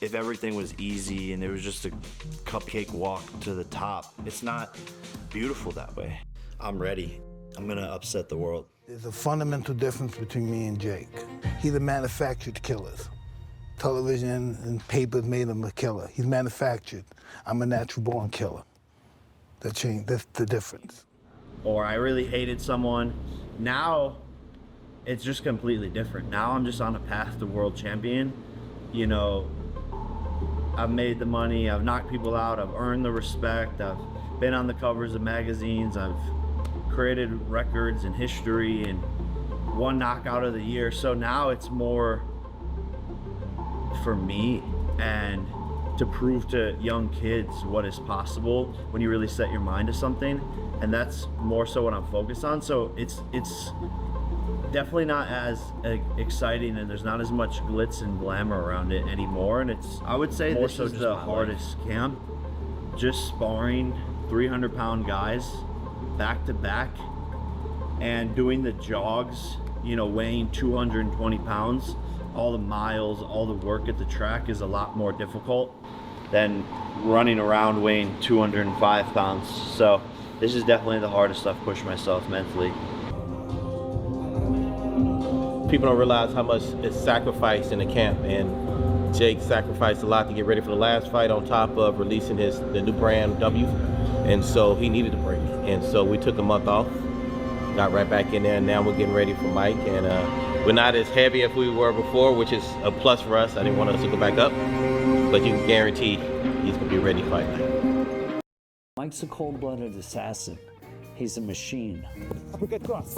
if everything was easy and it was just a cupcake walk to the top. It's not beautiful that way. I'm ready. I'm gonna upset the world. There's a fundamental difference between me and Jake. He's a manufactured killer. Television and papers made him a killer. He's manufactured. I'm a natural-born killer. That's the difference. Or I really hated someone. Now, it's just completely different. Now I'm just on a path to world champion. You know, I've made the money, I've knocked people out, I've earned the respect, I've been on the covers of magazines, I've created records and history and won knockout of the year. So now it's more for me and to prove to young kids what is possible when you really set your mind to something. And that's more so what I'm focused on. So it's definitely not as exciting, and there's not as much glitz and glamour around it anymore. And I would say more so the hardest camp, just sparring 300-pound guys back to back and doing the jogs, you know, weighing 220 pounds. All the miles, all the work at the track is a lot more difficult than running around weighing 205 pounds. So this is definitely the hardest I've pushed myself mentally. People don't realize how much is sacrificed in the camp, and Jake sacrificed a lot to get ready for the last fight, on top of releasing the new brand W, and so he needed a break. And so we took a month off, got right back in there, and now we're getting ready for Mike. And we're not as heavy as we were before, which is a plus for us. I didn't want us to go back up, but you can guarantee he's gonna be ready to fight night. Mike's a cold-blooded assassin. He's a machine. Uppercut cross.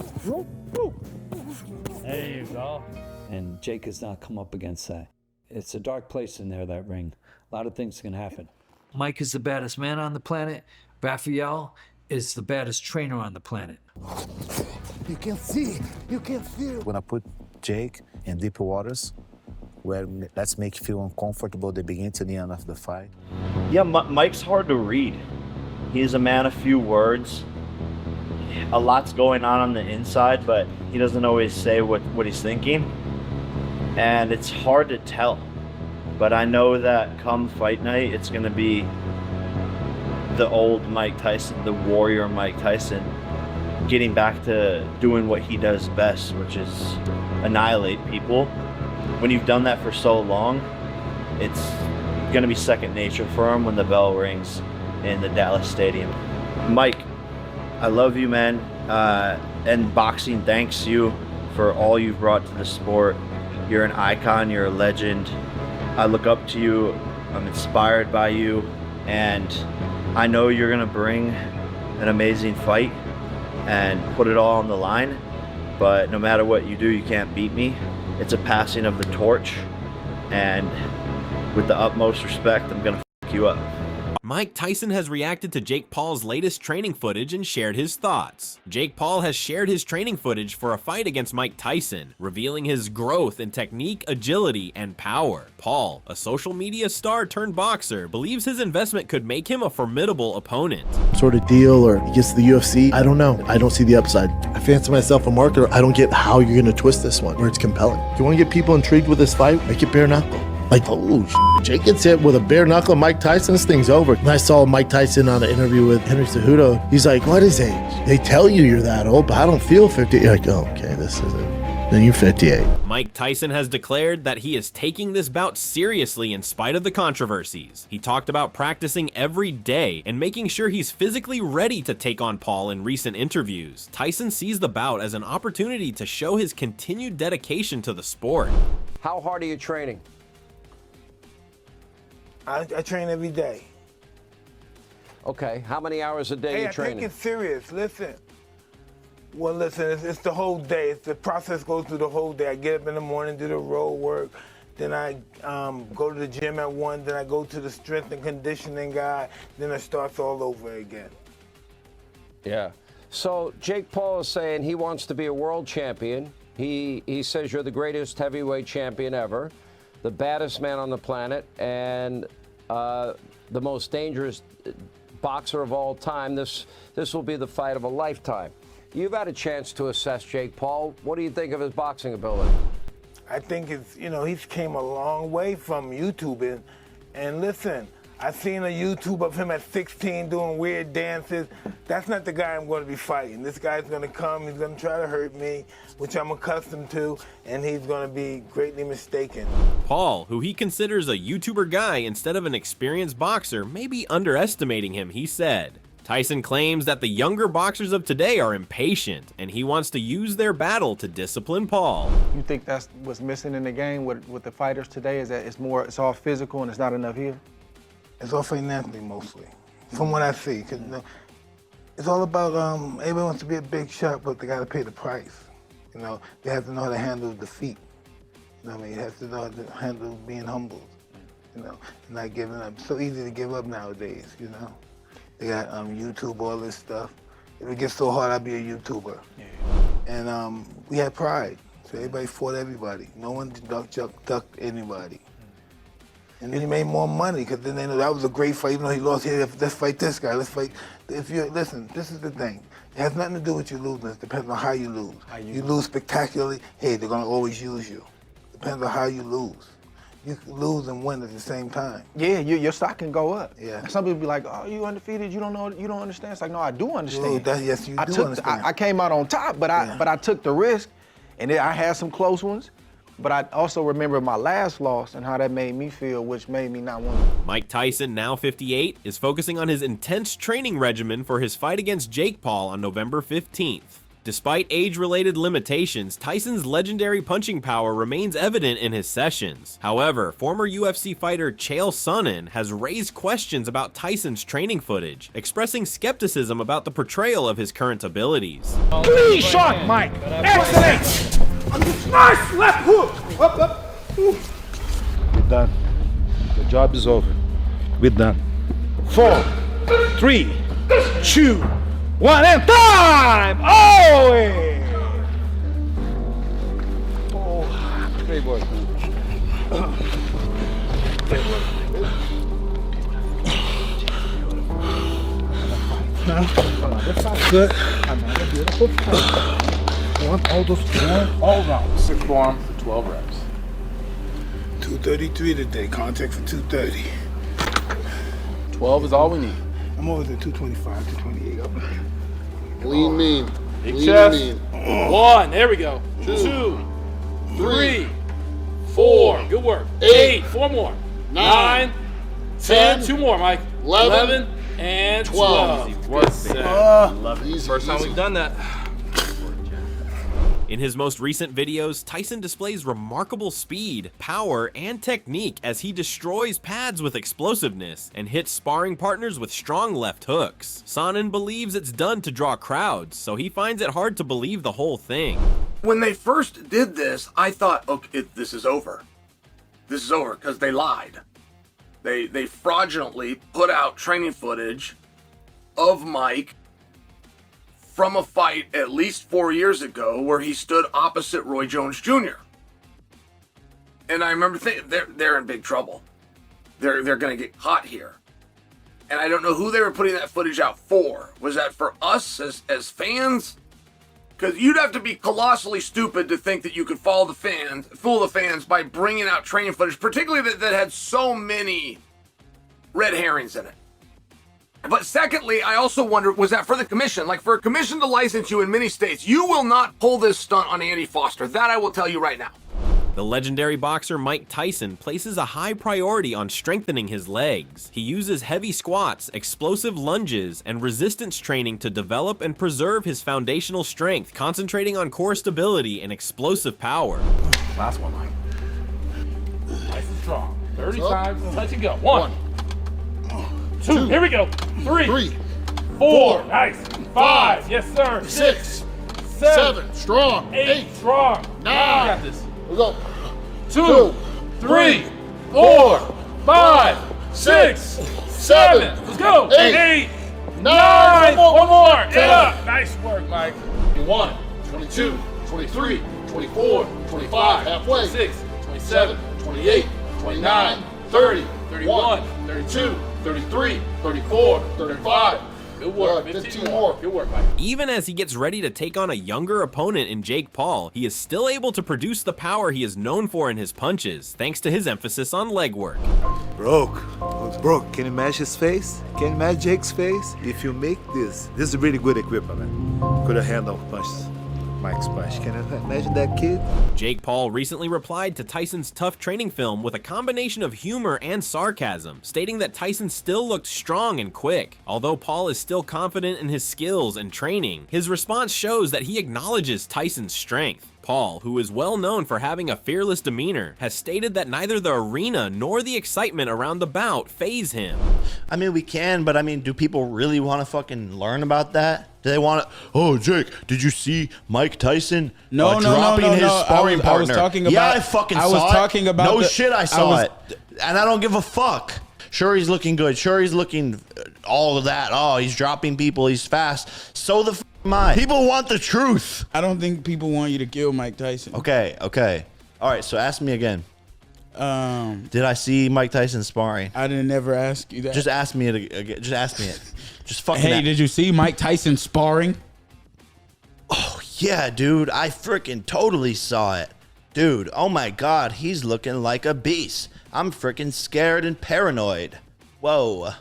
There you go. And Jake has not come up against that. It's a dark place in there, that ring. A lot of things can happen. Mike is the baddest man on the planet. Raphael is the baddest trainer on the planet. You can see. When I put Jake in deeper waters, where let's make you feel uncomfortable the beginning to the end of the fight. Yeah, Mike's hard to read. He's a man of few words. A lot's going on the inside, but he doesn't always say what he's thinking. And it's hard to tell. But I know that come fight night, it's gonna be the old Mike Tyson, the warrior Mike Tyson, getting back to doing what he does best, which is annihilate people. When you've done that for so long, it's gonna be second nature for him when the bell rings in the Dallas Stadium. Mike, I love you, man. And boxing thanks you for all you've brought to the sport. You're an icon, you're a legend. I look up to you, I'm inspired by you, and I know you're gonna bring an amazing fight and put it all on the line, but no matter what you do, you can't beat me. It's a passing of the torch, and with the utmost respect, I'm gonna f you up. Mike Tyson has reacted to Jake Paul's latest training footage and shared his thoughts. Jake Paul has shared his training footage for a fight against Mike Tyson, revealing his growth in technique, agility, and power. Paul, a social media star turned boxer, believes his investment could make him a formidable opponent. Sort of deal, or he gets to the UFC, I don't know. I don't see the upside. I fancy myself a marketer. I don't get how you're going to twist this one where it's compelling. If you want to get people intrigued with this fight, make it bare knuckle. Like, oh, Jake gets hit with a bare knuckle. Mike Tyson, this thing's over. And I saw Mike Tyson on an interview with Henry Cejudo. He's like, what is age? They tell you you're that old, but I don't feel 50. You're like, oh, okay, this is it. Then you're 58. Mike Tyson has declared that he is taking this bout seriously in spite of the controversies. He talked about practicing every day and making sure he's physically ready to take on Paul in recent interviews. Tyson sees the bout as an opportunity to show his continued dedication to the sport. How hard are you training? I train every day. Okay, how many hours a day are you training? Hey, I take it serious, listen. Well, listen, it's the whole day. The process goes through the whole day. I get up in the morning, do the road work, then I go to the gym at 1, then I go to the strength and conditioning guy, then it starts all over again. Yeah. So Jake Paul is saying he wants to be a world champion. He says you're the greatest heavyweight champion ever, the baddest man on the planet, and the most dangerous boxer of all time. This will be the fight of a lifetime. You've had a chance to assess Jake Paul. What do you think of his boxing ability? I think it's, you know, he's came a long way from YouTubing. And listen, I seen a YouTube of him at 16 doing weird dances. That's not the guy I'm going to be fighting. This guy's going to come, he's going to try to hurt me, which I'm accustomed to, and he's going to be greatly mistaken. Paul, who he considers a YouTuber guy instead of an experienced boxer, may be underestimating him, he said. Tyson claims that the younger boxers of today are impatient, and he wants to use their battle to discipline Paul. You think that's what's missing in the game with the fighters today, is that it's all physical and it's not enough here? It's all financially mostly, from what I see. 'Cause, you know, it's all about, everybody wants to be a big shot, but they got to pay the price. You know, they have to know how to handle defeat. You know what I mean? They have to know how to handle being humbled, you know, and not giving up. It's so easy to give up nowadays, you know? They got YouTube, all this stuff. If it gets so hard, I'll be a YouTuber. Yeah. And we had pride, so everybody fought everybody. No one ducked anybody. And then he made more money, because then they know that was a great fight, even though he lost here. Let's fight this guy, let's fight. Listen, this is the thing. It has nothing to do with you losing, it depends on how you lose. You lose spectacularly, hey, they're gonna always use you. Depends on how you lose. You can lose and win at the same time. Yeah, your stock can go up. Yeah. And some people be like, oh, you undefeated, you don't know, you don't understand. It's like, no, I do understand. Yes, you do understand. I came out on top, but I took the risk, and I had some close ones. But I also remember my last loss and how that made me feel, which made me not want to. Mike Tyson, now 58, is focusing on his intense training regimen for his fight against Jake Paul on November 15th. Despite age-related limitations, Tyson's legendary punching power remains evident in his sessions. However, former UFC fighter Chael Sonnen has raised questions about Tyson's training footage, expressing skepticism about the portrayal of his current abilities. Clean shot, Mike. Excellent. Nice left hook. Up. We're done. The job is over. We're done. 4, 3, 2, 1, and time! Oh! Great work. Good. Another beautiful fight. All rounds. 6 form for 12 reps. 233 today, contact for 230. 12 is all we need. I'm always at 225, 228. Lean, mean. Big Lean, chest. mean. 1. There we go. 2, 3, 4. Good work. 8. 4 more. 9, 10. 2 more, Mike. 11 and 12. First time we've done that. In his most recent videos, Tyson displays remarkable speed, power, and technique as he destroys pads with explosiveness and hits sparring partners with strong left hooks. Sonnen believes it's done to draw crowds, so he finds it hard to believe the whole thing. When they first did this, I thought, okay, this is over. This is over, because they lied. They fraudulently put out training footage of Mike from a fight at least 4 years ago where he stood opposite Roy Jones Jr. And I remember thinking, they're in big trouble. They're going to get caught here. And I don't know who they were putting that footage out for. Was that for us as fans? Because you'd have to be colossally stupid to think that you could fool the fans by bringing out training footage, particularly that had so many red herrings in it. But secondly, I also wonder, was that for the commission? Like, for a commission to license you in many states, you will not pull this stunt on Andy Foster. That I will tell you right now. The legendary boxer Mike Tyson places a high priority on strengthening his legs. He uses heavy squats, explosive lunges, and resistance training to develop and preserve his foundational strength, concentrating on core stability and explosive power. Last one, Mike. Nice and strong. 30 times. Touch and go. 1, 2. Here we go. 3, 4. Nice. 5. Yes, sir. 6, 7. Strong. 8. Strong. 9. Got this. We go. 2, 3, 4, 5, 6, 7. Let's go. 8, 9. One more. Get up. Nice work, Mike. 21, 22, 23, 24, 25. Halfway. 26, 27, 28, 29, 30, 31, 32, 33, 34, 35. Good work. 15 more. Good work, Mike. Even as he gets ready to take on a younger opponent in Jake Paul, he is still able to produce the power he is known for in his punches, thanks to his emphasis on leg work. Broke. Looks broke. Can you match his face? Can you match Jake's face? If you make this is really good equipment, man. Could have handled punches. Mike's punch. Can you imagine that kid? Jake Paul recently replied to Tyson's tough training film with a combination of humor and sarcasm, stating that Tyson still looked strong and quick. Although Paul is still confident in his skills and training, his response shows that he acknowledges Tyson's strength. Paul, who is well known for having a fearless demeanor, has stated that neither the arena nor the excitement around the bout faze him. I mean, we can, but I mean, do people really want to fucking learn about that? Do they want to? Oh, Jake, did you see Mike Tyson dropping his sparring partner? I was talking about. Yeah, I fucking saw it. I was talking about. No shit, I saw it, and I don't give a fuck. Sure, he's looking good. Sure, he's looking all of that. Oh, he's dropping people. He's fast. So the f am I. People want the truth. I don't think people want you to kill Mike Tyson. Okay. All right, so ask me again. Did I see Mike Tyson sparring? I didn't never ask you that. Just ask me it again. Just ask me it. Just fucking. Hey, did you see Mike Tyson sparring? Oh yeah, dude. I freaking totally saw it. Dude, oh my God, he's looking like a beast. I'm freaking scared and paranoid. Whoa.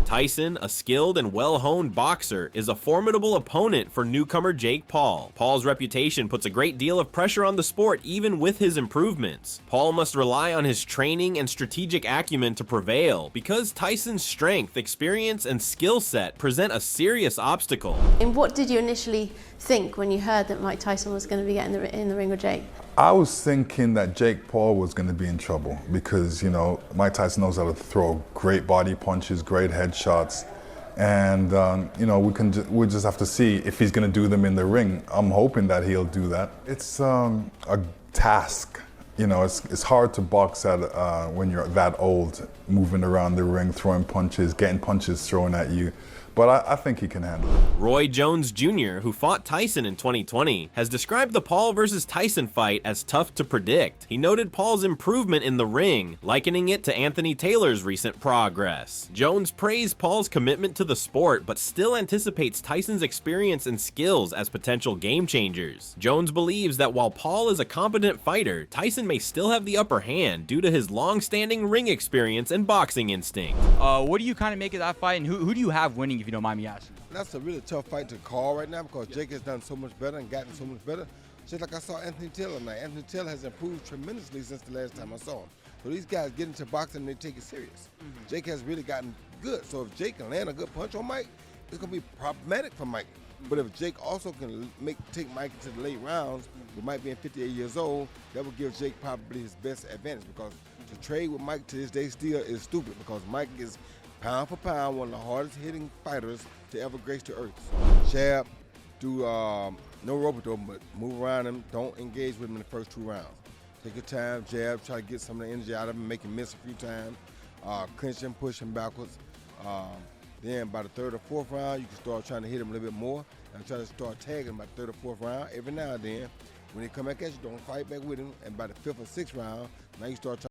Tyson, a skilled and well-honed boxer, is a formidable opponent for newcomer Jake Paul. Paul's reputation puts a great deal of pressure on the sport even with his improvements. Paul must rely on his training and strategic acumen to prevail because Tyson's strength, experience, and skill set present a serious obstacle. And what did you initially think when you heard that Mike Tyson was going to be getting in the ring with Jake? I was thinking that Jake Paul was going to be in trouble because, you know, Mike Tyson knows how to throw great body punches, great headshots, and you know, we just have to see if he's going to do them in the ring. I'm hoping that he'll do that. It's a task. You know, it's hard to box at when you're that old, moving around the ring, throwing punches, getting punches thrown at you. But I think he can handle it. Roy Jones Jr., who fought Tyson in 2020, has described the Paul versus Tyson fight as tough to predict. He noted Paul's improvement in the ring, likening it to Anthony Taylor's recent progress. Jones praised Paul's commitment to the sport, but still anticipates Tyson's experience and skills as potential game changers. Jones believes that while Paul is a competent fighter, Tyson may still have the upper hand due to his long-standing ring experience and boxing instinct. What do you kind of make of that fight, and who do you have winning, if you don't mind me asking? That's a really tough fight to call right now because Jake has done so much better and gotten so much better. Just like I saw Anthony Taylor tonight. Anthony Taylor has improved tremendously since the last time I saw him. So these guys get into boxing and they take it serious. Jake has really gotten good. So if Jake can land a good punch on Mike, it's going to be problematic for Mike. But if Jake also can take Mike into the late rounds, with Mike being 58 years old, that will give Jake probably his best advantage because to trade with Mike to this day still is stupid because Mike is pound for pound, one of the hardest hitting fighters to ever grace the earth. Jab, do no rope-a-dope, but move around him. Don't engage with him in the first 2 rounds. Take your time, jab, try to get some of the energy out of him, make him miss a few times. Clinch him, push him backwards. Then by the 3rd or 4th round, you can start trying to hit him a little bit more and try to start tagging him by the 3rd or 4th round. Every now and then, when they come back at you, don't fight back with him. And by the 5th or 6th round, now you start trying